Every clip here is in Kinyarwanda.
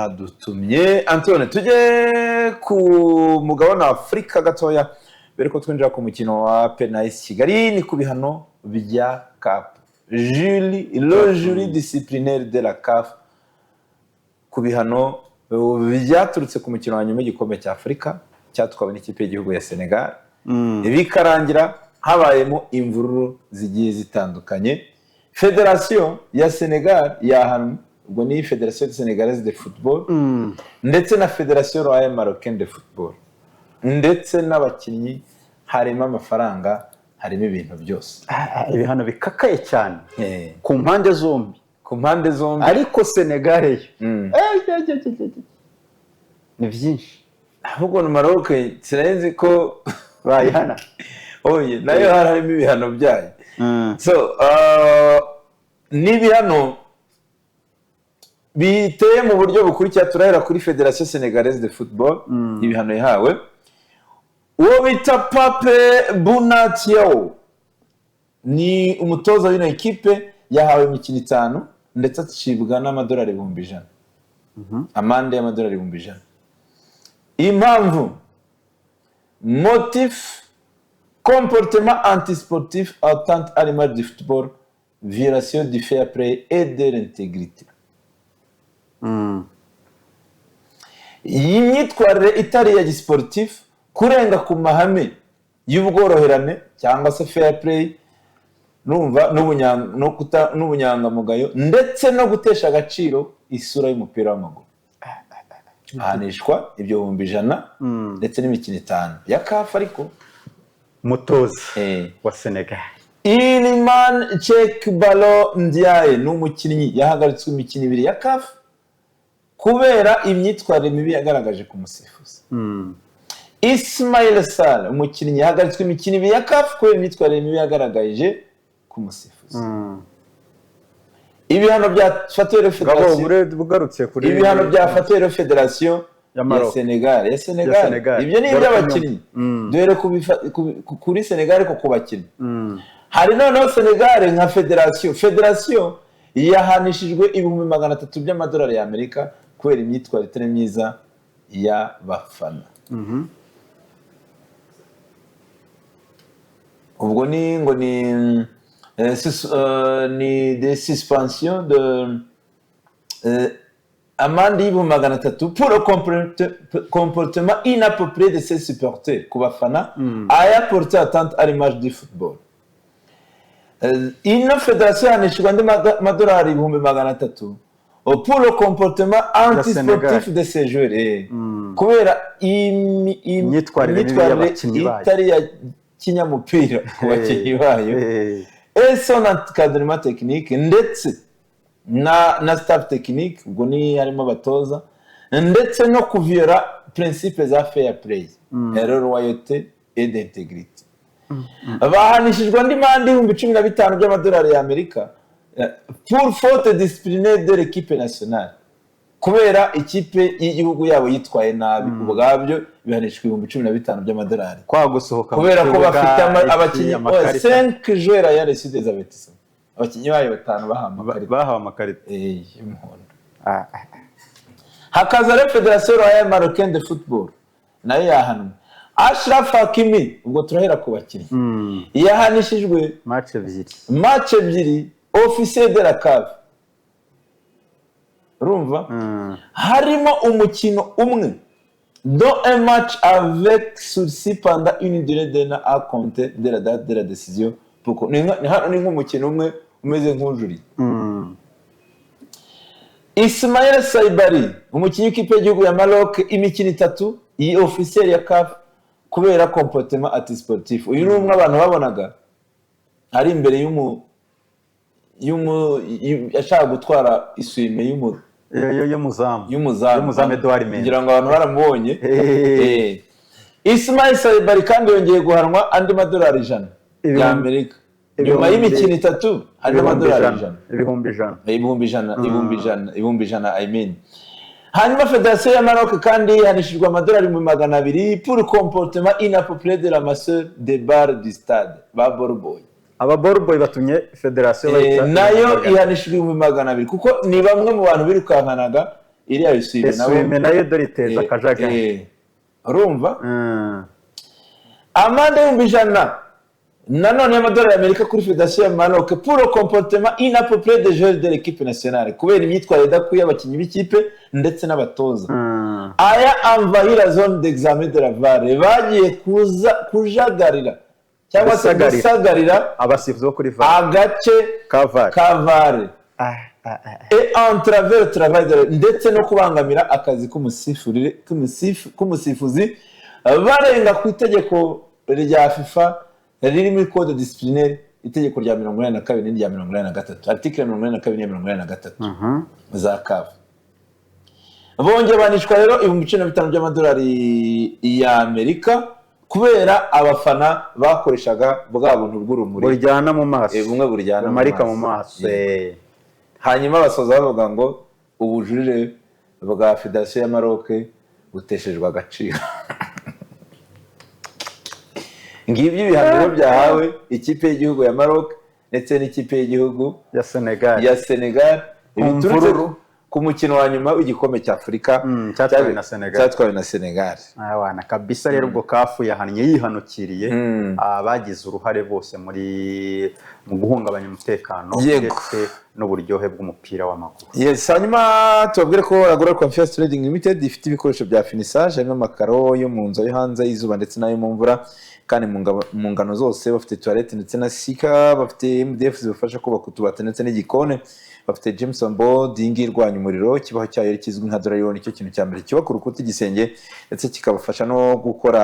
mwadutumye. Antoine, tujye ku mugabane wa Afurika gatoya mbere ko twinjira ku mukino wa Penais Kigali ni ku bihano bya CAF. Le jury disciplinaire de la CAF ku bihano byaturutse ku mukino wa nyuma w'igikombe cya Afurika cyatwawe n'ikipe y'igihugu ya Senegal. Bikarangira habayemo imvururu zigiye zitandukanye. Federation ya Senegal yahanwe, ubwo ni Federation Sénégalaise de Football ndetse na Federation Royale Marocaine de Football, ndetse n'abakinnyi harimo amafaranga, harimo ibintu byose. Ibihano bikakaye cyane ku mpande zombi, ariko Senegal yo ni byinshi. Ahubwo no Maroc sirenzi ko bayihana oye nayo harimo ibihano byayo. So ni bihano biteye mu buryo bukurikira. Turahera kuri Federation Sénégalaise de Football. Ibihano yahawe uwo bita Pape Bouna Diaw, ni umutoza w'ino ekipe, yahawe imikino 5 ndetse acibwa n'amadolari 100,000, amande y'amadolari 100,000. Impamvu: motif comportement antisportif atteinte à l'image du football, violation du fair play et de l'intégrité. Iyi myitwarire itari ya gisportif, kurenga ku mahame y'ubworoherane cyangwa se fair play, numva n'ubunyangamugayo ndetse no gutesha agaciro isura y'umupira w'amaguru. Ahanishwa ibyo 100,000 ndetse n'imikino 5 ya CAF. Ariko mutoza wa Senegal Iliman Chekbalo Ndiaye n'umukinnyi yahagaritswe imikino 2 ya CAF kubera imyitwarire mibi yagaragaje ku musifuzi. Ismail Sarr umukinnyi yahagaritswe imikino 2 ya CAF kubera imyitwarire mibi yagaragaje ku musifuzi. Ibihano byafatiwe Federation ya Senegal. Ibyo ni iby'abakinnyi. Duhere kuri Senegal ariko ku bakinnyi. Hari noneho Senegal nka Federation yahanishijwe $300,000 by'amadolari y'Amerika kubera imyitwarire itari myiza y'abafana. Ubwo ni ngo ni des suspensions de amande $300,000 pour le comportement inapproprié de ses supporters ku bafana aya porté atteinte à l'image du football. Ino Federation yahanishijwe andi madolari $300,000 pour le comportement antisportif de ces joueurs kubera imyitwarire itari ya kinyamupira ku bakinnyi bayo, et son encadrement technique ndetse na staff technique, ubwo ni harimo abatoza, ndetse no kuviola principes za fair play, loyauté et d'intégrité. Bahanishijwe andi mande $15,000 by'amadolari y'Amerika pour faute disciplinaire de l'équipe nationale kubera ikipe y'igihugu yabo yitwaye nabi. Ubwabyo bihanishwe $15,000 by'amadolari kwa gusohoka kubera ko bafite abakinnyi 5 joueurs ya reçu des avertissements. Abakinnyi bayo 5 bahawe amakarita y'umuhondo. Hakaza rero Federation Royale Marocaine de Football nayo yahanwe. Ashraf Hakimi, ubwo turahera ku bakinnyi, yahanishijwe match 2 officier de la CAF. Urumva? Harimo umukino umwe, dont un match avec sursis pendant une durée d'un an à compter de la date de la décision. Pourquoi? Ni nk'umukino umwe umeze nk'ujuri. Ismail Saibari umukinnyi w'ikipe y'igihugu ya Maroc, imikino 3 iyi officiel ya CAF kubera comportement antisportif. Uyu ni umwe abantu babonaga ari imbere yashaka gutwara iswime y'umuzamu Edouard Mendy, ngira ngo abantu baramubonye. Ismail Saibari kandi yongeye guhanwa andi madolari $100 y'Amerika nyuma y'imikino 3 hari amadolari $100,000 I mean. Hanyuma Federation ya Maroc kandi yahanishijwe amadolari $200,000 pour comportement inapproprié de la masseur des bars du stade ba Borboy. aba Borboy batumye Federation nayo ihanishijwe $200,000 kuko ni bamwe mu bantu birukankanaga iriya eswime nayo dore iteza akajagari urumva amande y'ibihumbi 100 nanone y'amadolari y'Amerika kuri Federation ya Maroc pour le comportement inapproprié des joueurs de l'équipe nationale kubera imyitwarire idakwiye abakinnyi b'ikipe ndetse n'abatoza aya envahir la zone d'examen de la VAR bagiye kujagarira cyangwa se gusagarira abasifuzi bo kuri VAR agace kavare et entraver le travail ndetse no kubangamira akazi k'umusifuzi barenga ku itegeko rya FIFA riri muri code disciplinaire itegeko rya 82 n'irya 83 article 82 na 83 za CAF bonge banishwa rero 15,000 by'amadolari y'Amerika kubera abafana bakoreshaga bwa buntu bw'urumuri buryana mu maso bumwe buryana marika mu maso hanyuma basoza bavuga ngo ubujurire bwa Federation ya Maroc buteshejwe agaciro ngibyo ibihaniro byahawe ikipe y'igihugu ya Maroc ndetse n'ikipe y'igihugu ya Senegal ibiturutse ku mukino wa nyuma w'igikombe cya Afurika cyatwawe na Senegal awana kabisa rero ubwo kafu yahannye yihanukiriye abagize uruhare bose mu guhungabanya umutekano ndetse n'uburyohe bw'umupira w'amaguru. Yes, hanyuma tubabwire ko Agora Confiance Trading Limited ifite ibikoresho bya finissage harimo amakaro yo mu nzu yo hanze y'izuba ndetse n'ayo mu mvura kandi mu ngano zose bafite toilette ndetse na sika bafite MDF zibafasha kubaka utubati ndetse n'igikone bafite Jameson board ingirwanya umuriro kibaho cyayo kizwi nka Dorayon icyo kintu cya mbere kiba ku rukuta igisenge ndetse kikabafasha no gukora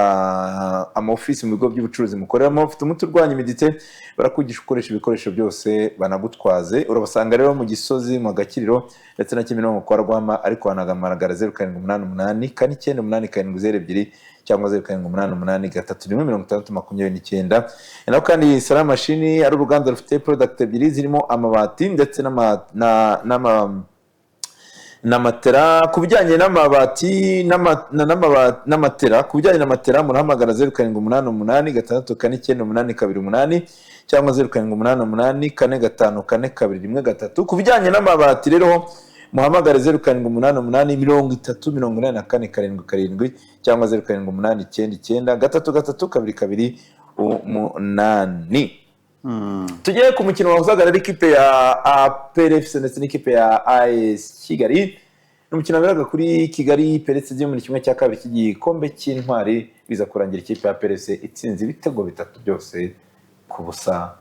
ama-office mu bigo by'ubucuruzi mukoreramo bafite umuti urwanya imidite barakugisha ukoresha ibikoresho byose banagutwaze urabasanga rero mu Gisozi mu Gakiriro ndetse na Kimironko kwa Rwama ariko hanagamagara 0788 498 cyangwa 0788 naho kandi Sara machine ari uruganda rufite product ebyiri zirimo amabati ndetse n'amatera kubijyanye n'amabati n'amatera kubijyanye n'amatera murahamagara 0788 cyangwa 0788 kubijyanye n'amabati rero muhamagare 0788 cyangwa 0789 tugiye ku mukino wahuzaga ikipe ya APRFC ndetse n'ikipe ya AS Kigali n'umukino waberaga kuri Kigali PLC byo muri kimwe cya kabiri cy'igikombe cy'intwari biza kurangira ikipe ya APRFC itsinze ibitego 3 byose ku busa